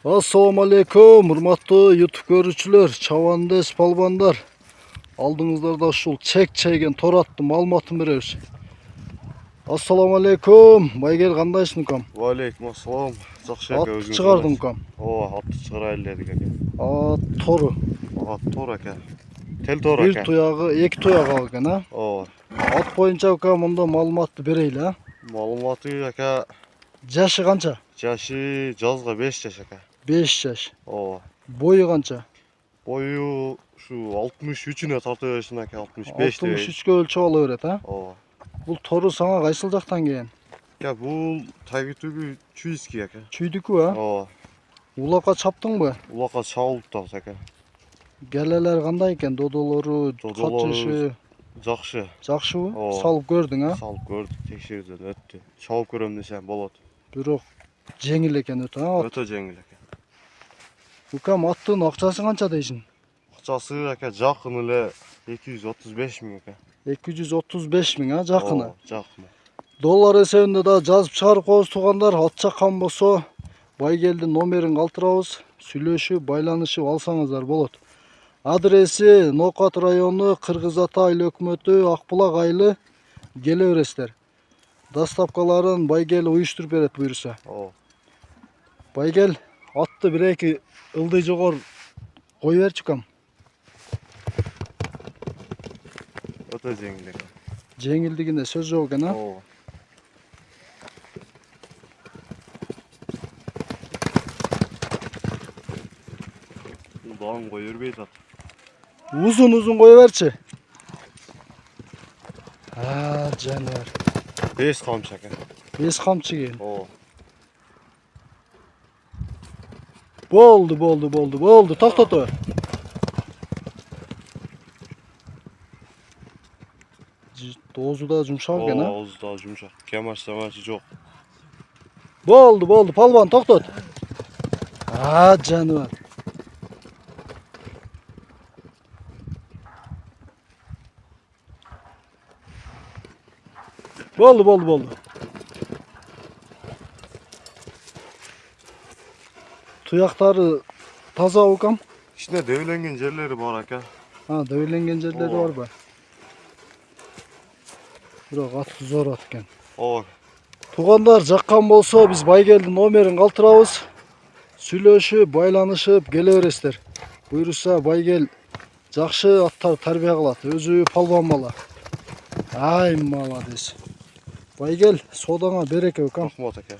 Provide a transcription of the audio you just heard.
Assalamu alaikum, hurmatlı YouTube görücüler, çavandes palbanlar. Aldığınızlarda şul çek-çeken tor attım, almatım birer. Assalamu alaikum, baygel kandaysın kam? Wa alaikum assalam. Жақсы Atты өзіңіз çıkardım kam. Atты шығарайын aka. Toru. Тор aka. Tel tor Bir aka. tuyağı, iki tuyağı algan ha. At boyunca kam onda malumatты bereyle ha. Малыматы aka. Jaşı kança? Жашы жазға 5 жаш aka. 5 yaş. Ооба. Boyu kança? Бойы şu 63-üne tarта берсин aka, 65 деп. 63'e ölçü alıveret ha. Ооба. Bu toru sana kaysıl jaktan gelgen? Ya бул тагитүгү чуйский aka. Çüydükü ha. Ооба. Ulaka çaptın mı? Улакка чабылып тагыз aka. Geleler kanday eken? Dodoloru, Dodolorу kaçışı, Жақсы. jakşı mı? Oo. Salıp gördün ha. Салып көрдүк, текшерүүдөн өттү. Чабып көрөм десем болот. Бирок жеңил экен өтө ha. Өтө жеңил aka. Укам аттын акчасы канча дейсиң? Акчасы aka жакын эле 235 миң aka. 235 миң ha жакыны. Жакын. Доллар эсебинде да жазып чыгарып коебуз туугандар. Ат чаккан болсо байгелдин номерин калтырабыз. Сүйлөшүп, байланышып алсаңыздар болот. Адреси Нокат району, Кыргыз Ата айыл өкмөтү, Акбулак айылы. Келе бересиздер. Доставкаларын байгел уюштуруп берет буюрса. Байгел атты бир-эки ылдый жогор кой берчи кам. Өтө жеңил aka. Жеңилдигине сөз жок экен ha. Дагы кой бербей атат. Uzun koy berçi. Ha canlar. 5 камчы aka. 5 kamçı gel. Boldu. Toxtat. Dozu da yumşak eкен ha. Oğuz da yumşak. Kemaç жок. Boldu. Palvan toxtat. Ha canlar. Boldu. Tuyakları taza ukam. İçinde devlengen yerleri var aka. Ha dövülengen yerleri var ba. Biroq at zor at eкен. Tuğanlar jakkan bolso biz baygeldin nomerin kалтырабыз. Сүйлөшүп, байланышып келе бересиздер. Буйруса байгел жакшы аттар тарбия кылат. Өзү палбан бала. Ай молодец. Байгел содаңа береке укам. Рахмат aka.